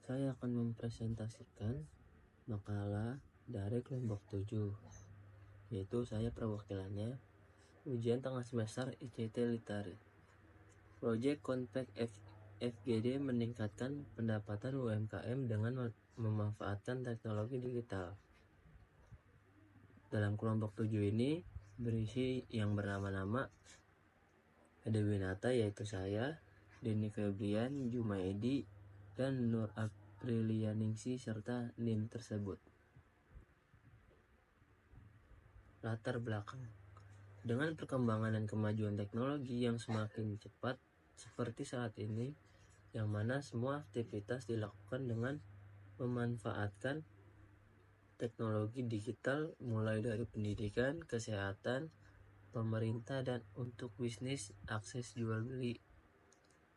saya akan mempresentasikan makalah dari kelompok 7, yaitu saya perwakilannya, ujian tengah semester ICT Literary. Project Compact FGD meningkatkan pendapatan UMKM dengan memanfaatkan teknologi digital. Dalam kelompok 7 ini berisi yang bernama-nama Ade Winata, yaitu saya, Denny Febrian, Jumaedi, dan Nur Aprilianingsi serta NIM tersebut. Latar belakang. Dengan perkembangan dan kemajuan teknologi yang semakin cepat seperti saat ini, yang mana semua aktivitas dilakukan dengan memanfaatkan teknologi digital, mulai dari pendidikan, kesehatan, pemerintah, dan untuk bisnis, akses jual beli,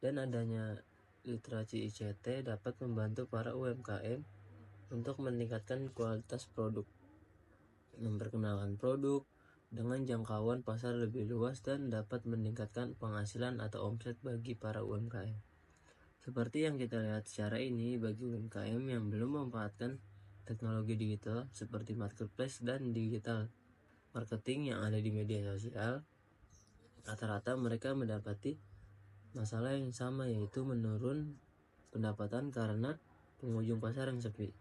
dan adanya literasi ICT dapat membantu para UMKM untuk meningkatkan kualitas produk, memperkenalkan produk dengan jangkauan pasar lebih luas, dan dapat meningkatkan penghasilan atau omset bagi para UMKM. Seperti yang kita lihat secara ini, bagi UMKM yang belum memanfaatkan teknologi digital seperti marketplace dan digital marketing yang ada di media sosial, rata-rata mereka mendapati masalah yang sama, yaitu menurun pendapatan karena pengunjung pasar yang sepi.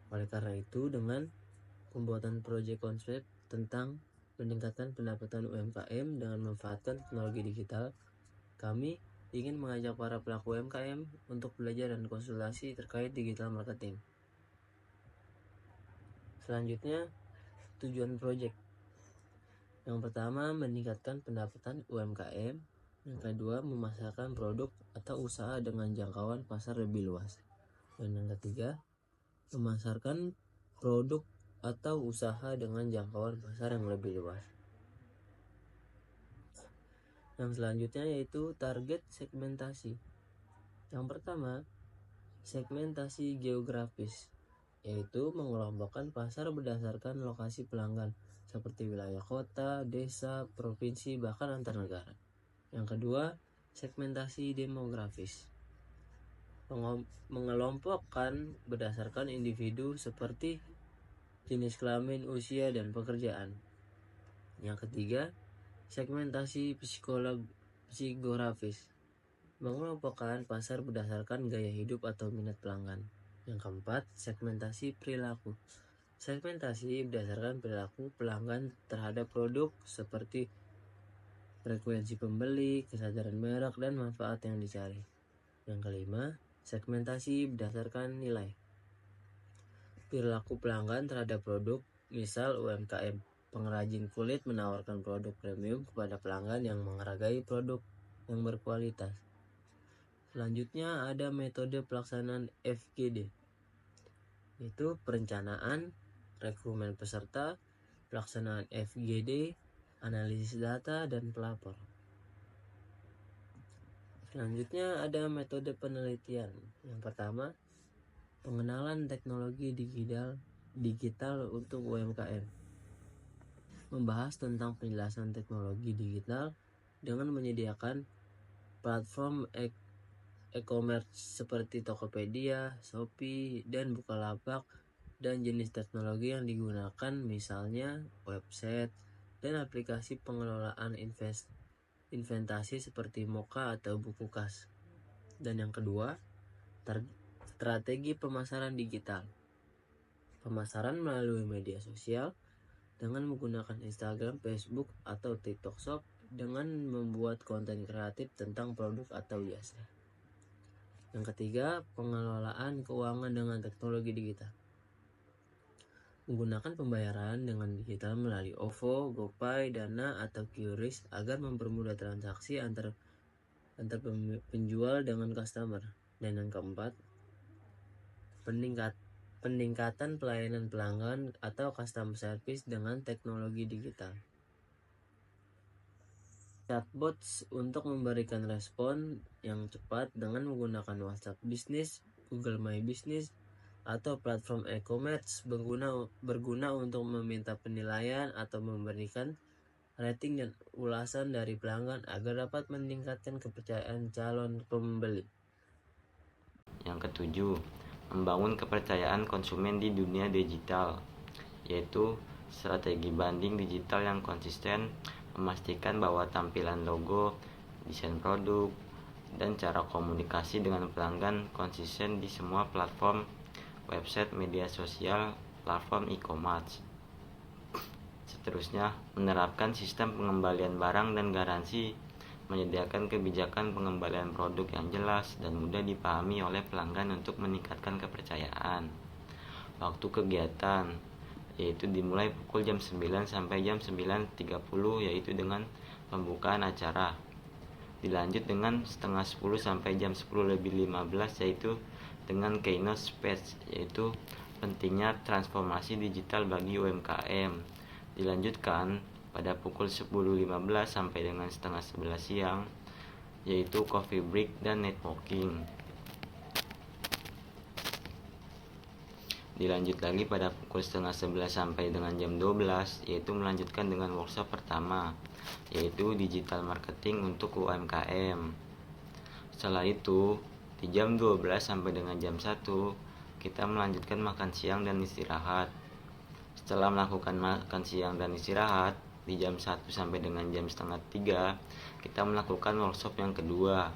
Oleh karena itu, dengan pembuatan proyek konsep tentang meningkatkan pendapatan UMKM dengan memanfaatkan teknologi digital, kami ingin mengajak para pelaku UMKM untuk belajar dan konsultasi terkait digital marketing. Selanjutnya, tujuan proyek. Yang pertama, meningkatkan pendapatan UMKM. Yang kedua, memasarkan produk atau usaha dengan jangkauan pasar lebih luas. Dan yang ketiga, memasarkan produk atau usaha dengan jangkauan pasar yang lebih luas. Yang selanjutnya yaitu target segmentasi. Yang pertama, segmentasi geografis, yaitu mengelompokkan pasar berdasarkan lokasi pelanggan seperti wilayah kota, desa, provinsi, bahkan antar negara. Yang kedua, segmentasi demografis, mengelompokkan berdasarkan individu seperti jenis kelamin, usia, dan pekerjaan. Yang ketiga, segmentasi psikografis, mengelompokkan pasar berdasarkan gaya hidup atau minat pelanggan. Yang keempat, segmentasi perilaku, segmentasi berdasarkan perilaku pelanggan terhadap produk seperti frekuensi pembeli, kesadaran merek, dan manfaat yang dicari. Yang kelima, segmentasi berdasarkan nilai, perilaku pelanggan terhadap produk, misal UMKM pengrajin kulit menawarkan produk premium kepada pelanggan yang menghargai produk yang berkualitas. Selanjutnya ada metode pelaksanaan FGD, yaitu perencanaan, rekrutmen peserta, pelaksanaan FGD, analisis data, dan pelapor. Selanjutnya ada metode penelitian. Yang pertama, pengenalan teknologi digital untuk UMKM. Membahas tentang penjelasan teknologi digital dengan menyediakan platform e-commerce seperti Tokopedia, Shopee, dan Bukalapak, dan jenis teknologi yang digunakan, misalnya website dan aplikasi pengelolaan inventasi seperti Moka atau Bukukas. Dan yang kedua, strategi pemasaran digital. Pemasaran melalui media sosial dengan menggunakan Instagram, Facebook, atau TikTok Shop dengan membuat konten kreatif tentang produk atau jasa. Yang ketiga, pengelolaan keuangan dengan teknologi digital. Menggunakan pembayaran dengan digital melalui OVO, GoPay, Dana, atau QRIS agar mempermudah transaksi antar penjual dengan customer. Dan yang keempat, peningkatan pelayanan pelanggan atau customer service dengan teknologi digital. Chatbots untuk memberikan respon yang cepat dengan menggunakan WhatsApp Business, Google My Business, atau platform e-commerce berguna untuk meminta penilaian atau memberikan rating dan ulasan dari pelanggan agar dapat meningkatkan kepercayaan calon pembeli. Yang ketujuh, membangun kepercayaan konsumen di dunia digital, yaitu strategi banding digital yang konsisten, memastikan bahwa tampilan logo, desain produk, dan cara komunikasi dengan pelanggan konsisten di semua platform website, media sosial, platform e-commerce. Seterusnya, menerapkan sistem pengembalian barang dan garansi, menyediakan kebijakan pengembalian produk yang jelas dan mudah dipahami oleh pelanggan untuk meningkatkan kepercayaan. Waktu kegiatan yaitu dimulai pukul jam 9 sampai jam 9.30, yaitu dengan pembukaan acara. Dilanjut dengan setengah 10 sampai jam 10:15, yaitu dengan keynote speech, yaitu pentingnya transformasi digital bagi UMKM. Dilanjutkan pada pukul 10.15 sampai dengan setengah 11 siang, yaitu coffee break dan networking. Dilanjut lagi pada pukul setengah 11 sampai dengan jam 12, yaitu melanjutkan dengan workshop pertama, yaitu digital marketing untuk UMKM. Setelah itu, di jam 12 sampai dengan jam 1, kita melanjutkan makan siang dan istirahat. Setelah melakukan makan siang dan istirahat, di jam 1 sampai dengan jam setengah 3, kita melakukan workshop yang kedua,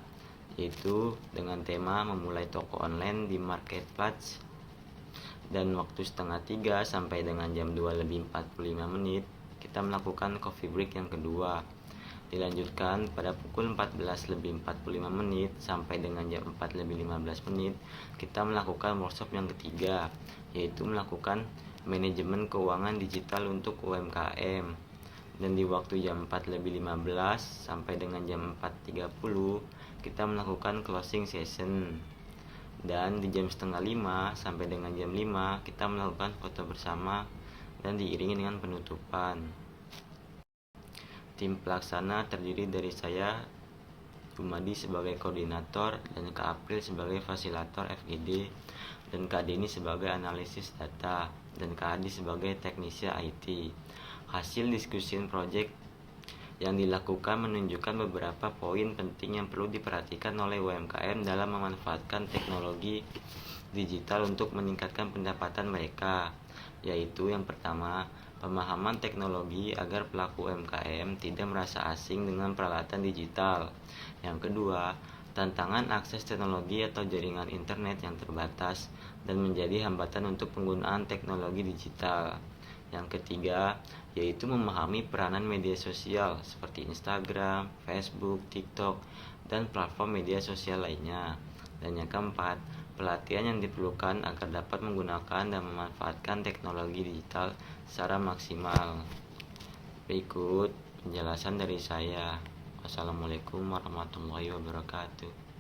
yaitu dengan tema memulai toko online di marketplace. Dan waktu setengah 3 sampai dengan jam 2:45, kita melakukan coffee break yang kedua. Dilanjutkan pada pukul 14:45 sampai dengan jam 4:15, kita melakukan workshop yang ketiga, yaitu melakukan manajemen keuangan digital untuk UMKM. Dan di waktu jam 4:15 sampai dengan jam 4:30, kita melakukan closing session. Dan di jam setengah 5 sampai dengan jam 5, kita melakukan foto bersama dan diiringi dengan penutupan. Tim pelaksana terdiri dari saya, Jumadi sebagai koordinator, dan Kak April sebagai fasilitator FGD, dan Kak Deni sebagai analisis data, dan Kak Adi sebagai teknisi IT. Hasil diskusi project yang dilakukan menunjukkan beberapa poin penting yang perlu diperhatikan oleh UMKM dalam memanfaatkan teknologi digital untuk meningkatkan pendapatan mereka, yaitu yang pertama, pemahaman teknologi agar pelaku UMKM tidak merasa asing dengan peralatan digital. Yang kedua, tantangan akses teknologi atau jaringan internet yang terbatas dan menjadi hambatan untuk penggunaan teknologi digital. Yang ketiga, yaitu memahami peranan media sosial seperti Instagram, Facebook, TikTok, dan platform media sosial lainnya. Dan yang keempat, pelatihan yang diperlukan agar dapat menggunakan dan memanfaatkan teknologi digital secara maksimal. Berikut penjelasan dari saya. Wassalamualaikum warahmatullahi wabarakatuh.